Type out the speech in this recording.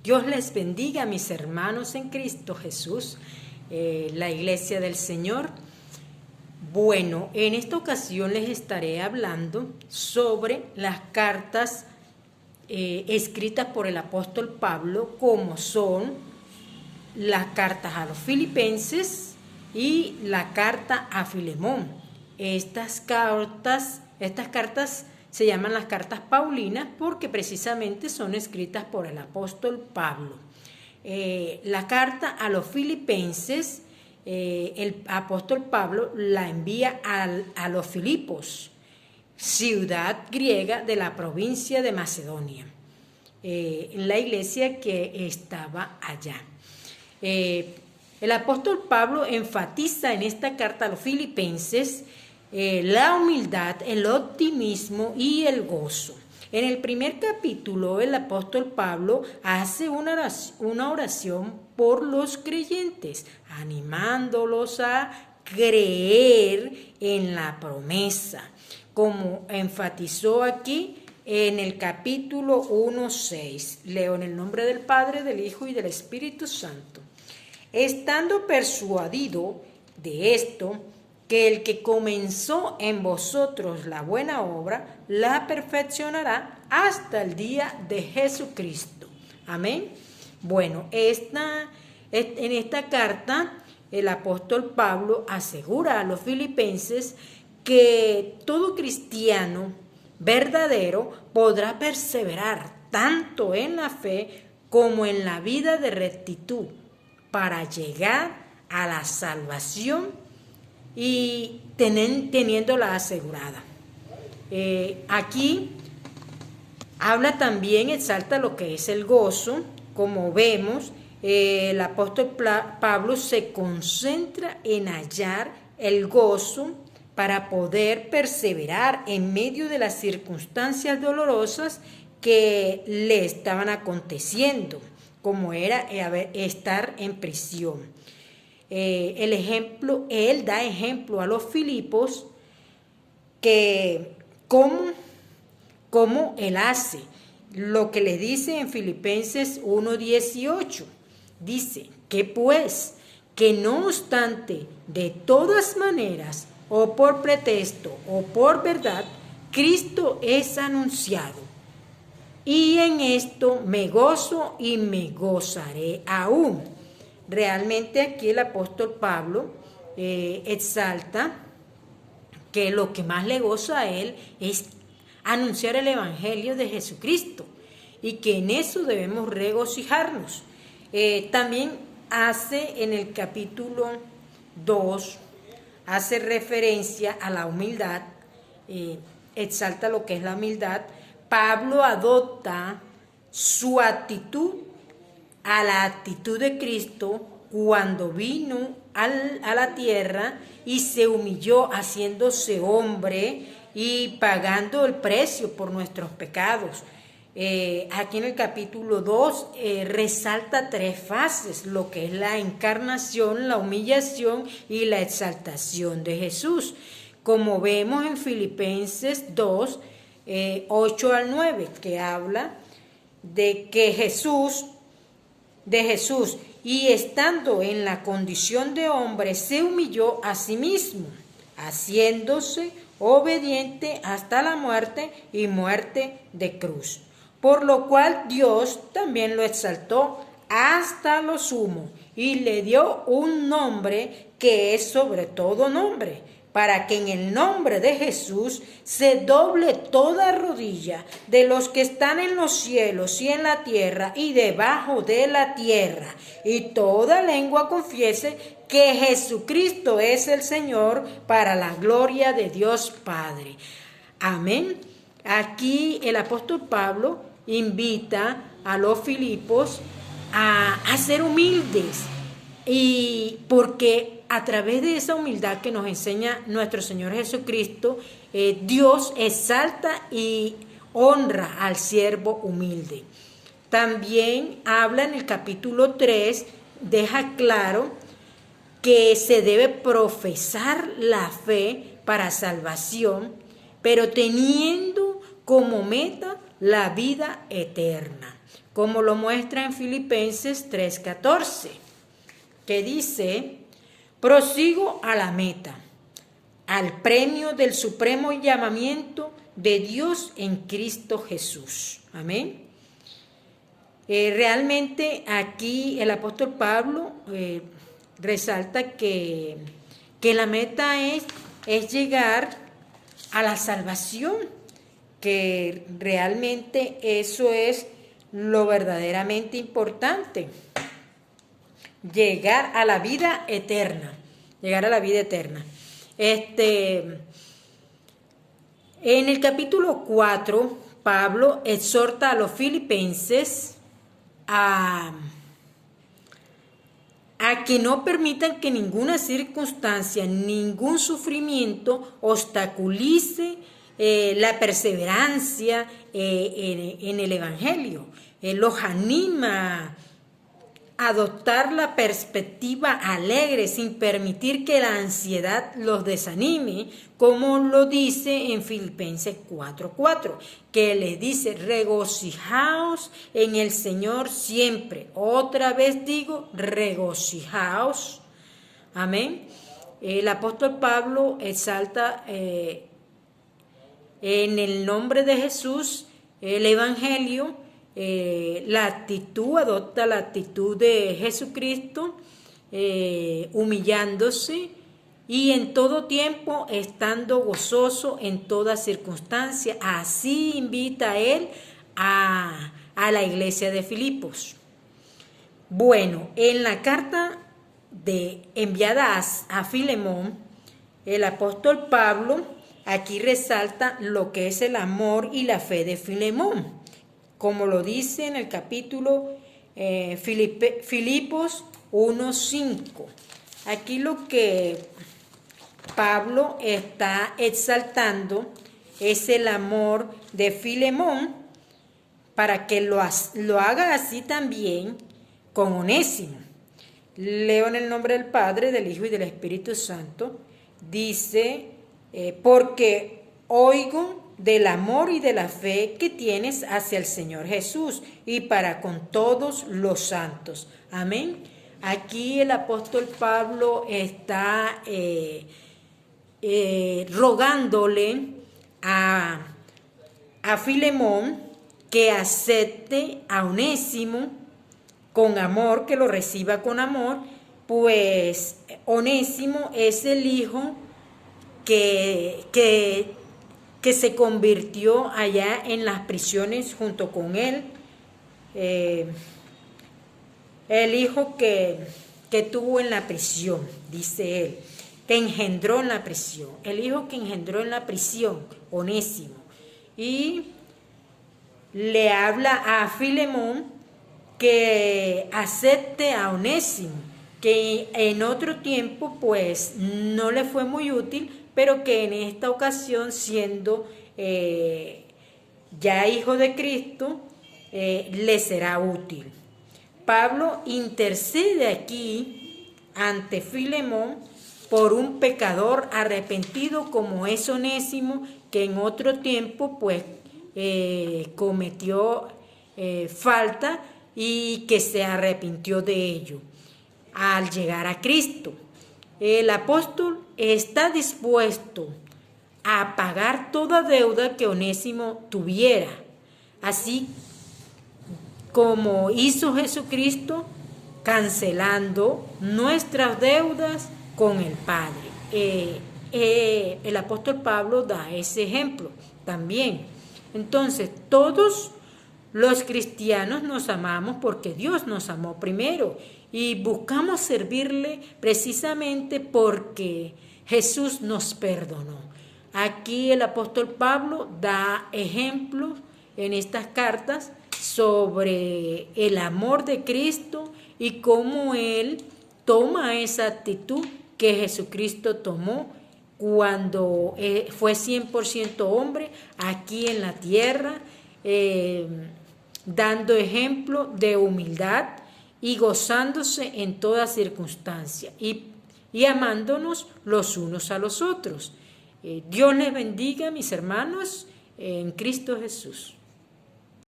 Dios les bendiga, mis hermanos en Cristo Jesús, la Iglesia del Señor. Bueno, en esta ocasión les estaré hablando sobre las cartas escritas por el apóstol Pablo, como son las cartas a los Filipenses y la carta a Filemón. Estas cartas se llaman las cartas paulinas porque precisamente son escritas por el apóstol Pablo. La carta a los Filipenses, el apóstol Pablo la envía a los Filipos, ciudad griega de la provincia de Macedonia, en la iglesia que estaba allá. El apóstol Pablo enfatiza en esta carta a los Filipenses la humildad, el optimismo y el gozo. En el primer capítulo, el apóstol Pablo hace una oración por los creyentes, animándolos a creer en la promesa, como enfatizó aquí en el capítulo 1:6. Leo en el nombre del Padre, del Hijo y del Espíritu Santo. Estando persuadido de esto, que el que comenzó en vosotros la buena obra, la perfeccionará hasta el día de Jesucristo. Amén. Bueno, en esta carta, el apóstol Pablo asegura a los filipenses que todo cristiano verdadero podrá perseverar tanto en la fe como en la vida de rectitud para llegar a la salvación y teniéndola asegurada. Aquí habla también, exalta lo que es el gozo. Como vemos, el apóstol Pablo se concentra en hallar el gozo para poder perseverar en medio de las circunstancias dolorosas que le estaban aconteciendo, como era estar en prisión. Él da ejemplo a los Filipos que cómo él hace lo que le dice en Filipenses 1:18. Dice que pues, que no obstante, de todas maneras, o por pretexto o por verdad, Cristo es anunciado. Y en esto me gozo y me gozaré aún. Realmente aquí el apóstol Pablo exalta que lo que más le goza a él es anunciar el evangelio de Jesucristo y que en eso debemos regocijarnos. También hace en el capítulo 2, hace referencia a la humildad, exalta lo que es la humildad. Pablo adopta su actitud a la actitud de Cristo cuando vino a la tierra y se humilló haciéndose hombre y pagando el precio por nuestros pecados. Aquí en el capítulo 2 resalta 3 fases, lo que es la encarnación, la humillación y la exaltación de Jesús. Como vemos en Filipenses 2, 8 al 9, que habla de que Jesús, y estando en la condición de hombre, se humilló a sí mismo, haciéndose obediente hasta la muerte y muerte de cruz. Por lo cual Dios también lo exaltó hasta lo sumo y le dio un nombre que es sobre todo nombre, para que en el nombre de Jesús se doble toda rodilla de los que están en los cielos y en la tierra y debajo de la tierra, y toda lengua confiese que Jesucristo es el Señor, para la gloria de Dios Padre. Amén. Aquí el apóstol Pablo invita a los Filipos a ser humildes, y porque a través de esa humildad que nos enseña nuestro Señor Jesucristo, Dios exalta y honra al siervo humilde. También habla en el capítulo 3, deja claro que se debe profesar la fe para salvación, pero teniendo como meta la vida eterna. como lo muestra en Filipenses 3:14, que dice: prosigo a la meta, al premio del supremo llamamiento de Dios en Cristo Jesús. Amén. Realmente aquí el apóstol Pablo resalta que la meta es llegar a la salvación, que realmente eso es lo verdaderamente importante, llegar a la vida eterna, En el capítulo 4, Pablo exhorta a los filipenses a que no permitan que ninguna circunstancia, ningún sufrimiento obstaculice la perseverancia en el Evangelio. Los anima a adoptar la perspectiva alegre sin permitir que la ansiedad los desanime, como lo dice en Filipenses 4:4, que les dice: regocijaos en el Señor siempre. Otra vez digo, regocijaos. Amén. El apóstol Pablo exalta en el nombre de Jesús el Evangelio, adopta la actitud de Jesucristo, humillándose y en todo tiempo estando gozoso en toda circunstancia. Así invita a él a la iglesia de Filipos. Bueno, en la carta enviada a Filemón, el apóstol Pablo aquí resalta lo que es el amor y la fe de Filemón, como lo dice en el capítulo Filipos 1:5. Aquí lo que Pablo está exaltando es el amor de Filemón, para que lo haga así también con Onésimo. Leo en el nombre del Padre, del Hijo y del Espíritu Santo. Dice: porque oigo del amor y de la fe que tienes hacia el Señor Jesús y para con todos los santos. Amén. Aquí el apóstol Pablo está rogándole a Filemón que acepte a Onésimo con amor, que lo reciba con amor, pues Onésimo es el hijo que se convirtió allá en las prisiones junto con él, el hijo que tuvo en la prisión, dice él, que engendró en la prisión, el hijo que engendró en la prisión, Onésimo. Y le habla a Filemón que acepte a Onésimo, que en otro tiempo pues no le fue muy útil, pero que en esta ocasión, siendo ya hijo de Cristo, le será útil. Pablo intercede aquí ante Filemón por un pecador arrepentido como es Onésimo, que en otro tiempo pues cometió falta y que se arrepintió de ello al llegar a Cristo. El apóstol está dispuesto a pagar toda deuda que Onésimo tuviera, así como hizo Jesucristo, cancelando nuestras deudas con el Padre. El apóstol Pablo da ese ejemplo también. Entonces, todos los cristianos nos amamos porque Dios nos amó primero y buscamos servirle precisamente porque Jesús nos perdonó. Aquí el apóstol Pablo da ejemplos en estas cartas sobre el amor de Cristo y cómo Él toma esa actitud que Jesucristo tomó cuando fue 100% hombre aquí en la tierra, dando ejemplo de humildad y gozándose en toda circunstancia y amándonos los unos a los otros. Dios les bendiga, mis hermanos, en Cristo Jesús.